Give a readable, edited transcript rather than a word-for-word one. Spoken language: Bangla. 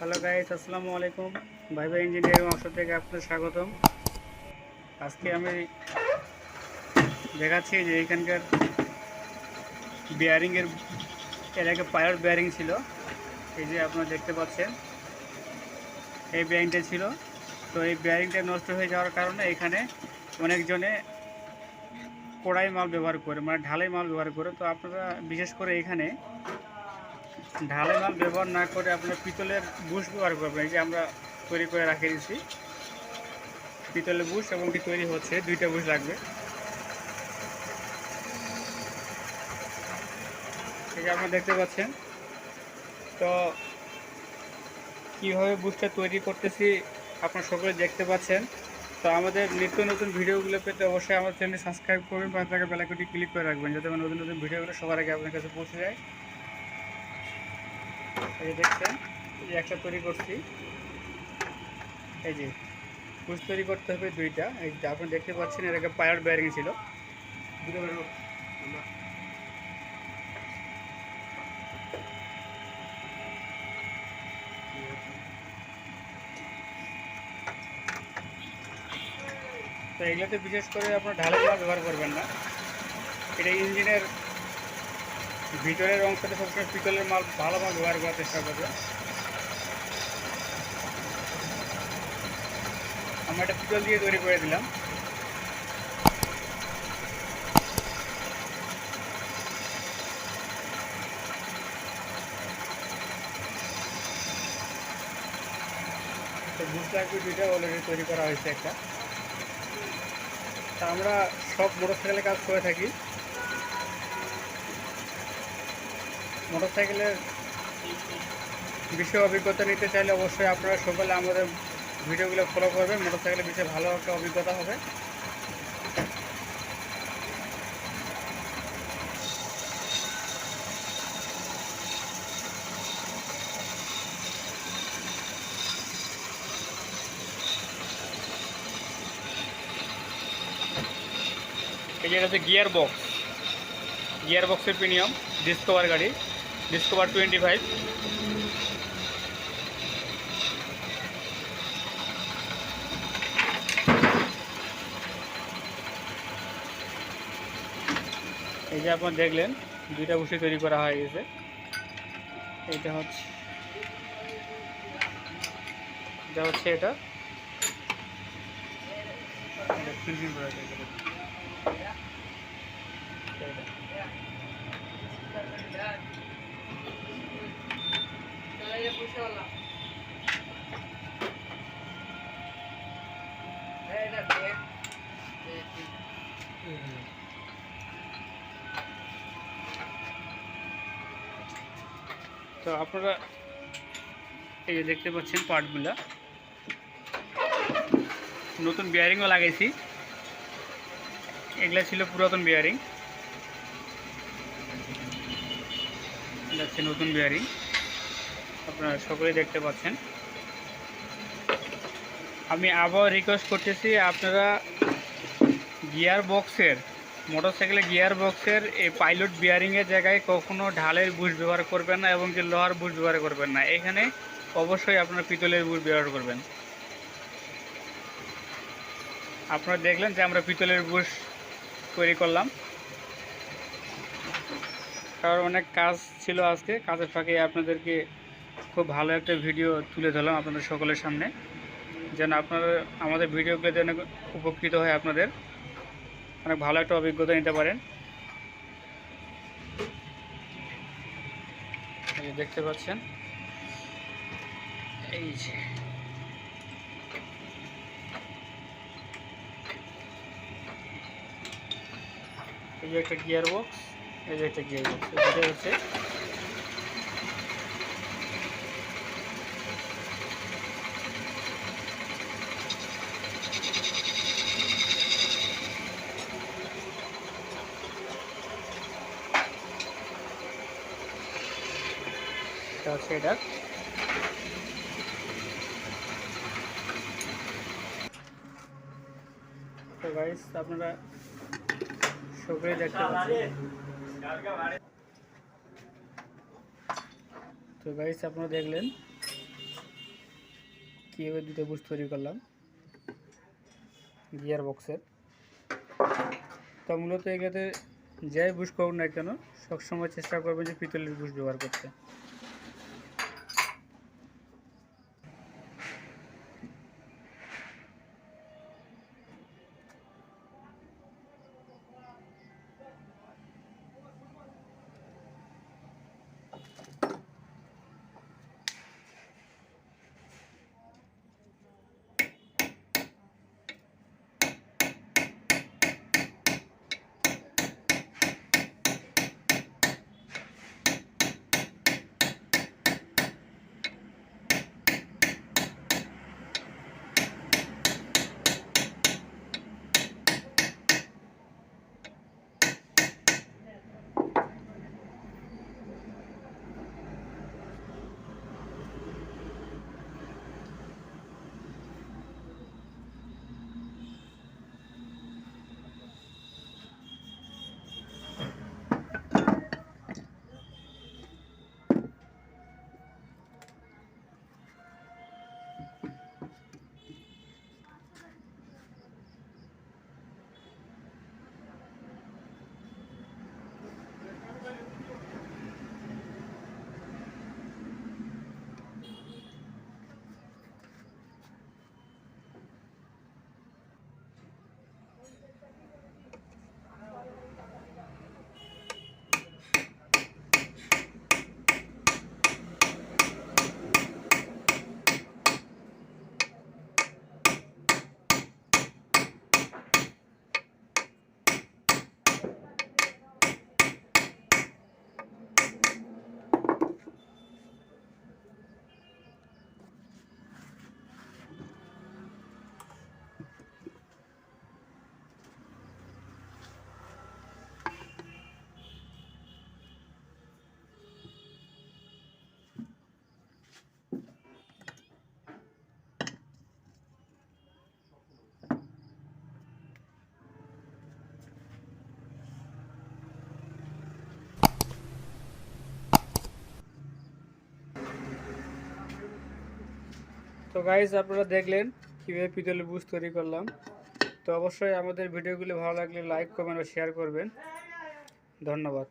হ্যালো গাইস, আসসালামু আলাইকুম। ভাই ভাই ইঞ্জিনিয়ারিং অংশ থেকে আপনাদের স্বাগতম। আজকে আমি দেখাচ্ছি যে এখানকার বিয়ারিংয়ের এর আগে পাইলট বিয়ারিং ছিল। এই যে আপনারা দেখতে পাচ্ছেন এই বিয়ারিংটা ছিল। তো এই বিয়ারিংটা নষ্ট হয়ে যাওয়ার কারণে এখানে অনেকজনে কড়াই মাল ব্যবহার করে, মানে ঢালাই মাল ব্যবহার করে। তো আপনারা বিশেষ করে এখানে ঢালাই মাল ব্যবহার না করে আপনার পিতলের বুশ ব্যবহার করবেন। এই যে আমরা তৈরি করে রাখে দিচ্ছি পিতলের বুশ, এবং কি তৈরি হচ্ছে, দুইটা বুশ লাগবে। এই যে আপনারা দেখতে পাচ্ছেন। তো কীভাবে বুশটা তৈরি করতেছি আপনারা সকলে দেখতে পাচ্ছেন। তো আমাদের নিত্য নতুন ভিডিওগুলো পেতে অবশ্যই আমার চ্যানেল সাবস্ক্রাইব করবেন, পাশে থাকা বেল আইকনটি ক্লিক করে রাখবেন, যাতে আমার নতুন নতুন ভিডিওগুলো সবার আগে আপনার কাছে পৌঁছে যায়। এই যে দেখছেন, এই যে একটা তৈরি করছি। এই যে বুশ তৈরি করতে হবে দুইটা। এই যে আপনি দেখতে পাচ্ছেন এর আগে পাইলট বেয়ারিং ছিল। তো এগুলোতে বিশেষ করে আপনার ঢালাই মাল ব্যবহার করবেন না। এটা ইঞ্জিনের ভিতরের অংশটা সবসময় পিতলের মাল, ভালো মাল ব্যবহার করার চেষ্টা করবেন। আমরা এটা পিতল দিয়ে তৈরি করে দিলাম। তো বুশ লাগবে দুইটা, অলরেডি তৈরি করা হয়েছে একটা। তা আমরা সব মোটরসাইকেলে কাজ করে থাকি। মোটরসাইকেলের বিষয়ে অভিজ্ঞতা নিতে চাইলে অবশ্যই আপনারা সকলে আমাদের ভিডিওগুলো ফলো করবেন। মোটরসাইকেলের বিষয়ে ভালো একটা অভিজ্ঞতা হবে। এই যে এটা হচ্ছে গিয়ার বক্সের প্রিমিয়াম ডিসকভার গাড়ি, ডিসকভার 25। এই যে আপনারা দেখলেন দুইটা বুশি তৈরি করা হয়ে গেছে। এটা হচ্ছে এটা তো আপনারা এই যে দেখতে পাচ্ছেন পার্টগুলা। নতুন বিয়ারিংও লাগাইছি। এগুলা ছিল পুরাতন বিয়ারিং, এটা হচ্ছে নতুন বিয়ারিং। আপনারা সকলেই দেখতে পাচ্ছেন। আমি আবার রিকোয়েস্ট করতেছি, আপনারা মোটরসাইকেলের গিয়ার বক্সের এই পাইলট বিয়ারিংয়ের জায়গায় কখনো ঢালের বুশ ব্যবহার করবেন না, এবং কি লোহার বুশ ব্যবহার করবেন না। এখানে অবশ্যই আপনারা পিতলের বুশ ব্যবহার করবেন। আপনারা দেখলেন যে আমরা পিতলের বুশ তৈরি করলাম, কারণ অনেক কাজ ছিল আজকে। কাজের ফাঁকে আপনাদেরকে খুব ভালো একটা ভিডিও তুলে ধরলাম আপনাদের সকলের সামনে, যেন আপনারা আমাদের ভিডিওগুলো যেন উপকৃত হয়, আপনাদের অনেক ভালো একটা অভিজ্ঞতা নিতে পারেন। এই দেখতে পাচ্ছেন, এই যে এই যে একটা গিয়ার বক্স, এই যে একটা গিয়ার বক্স, এটা হচ্ছে এটা। তো গাইস আপনারা সকলেই দেখতে পাচ্ছেন। তো গাইস আপনারা দেখলেন কীভাবে দুটো বুশ তৈরি করলাম গিয়ার বক্সের। তো মূলত এগুলোতে যাই বুশ করুন না কেন সবসময় চেষ্টা করবেন যে পিতলের বুশ ব্যবহার করতে। তো গাইস, আপনারা দেখলেন কীভাবে পিতলের বুশ তৈরি করলাম। তো অবশ্যই আমাদের ভিডিওগুলি ভালো লাগলে লাইক, কমেন্ট ও শেয়ার করবেন। ধন্যবাদ।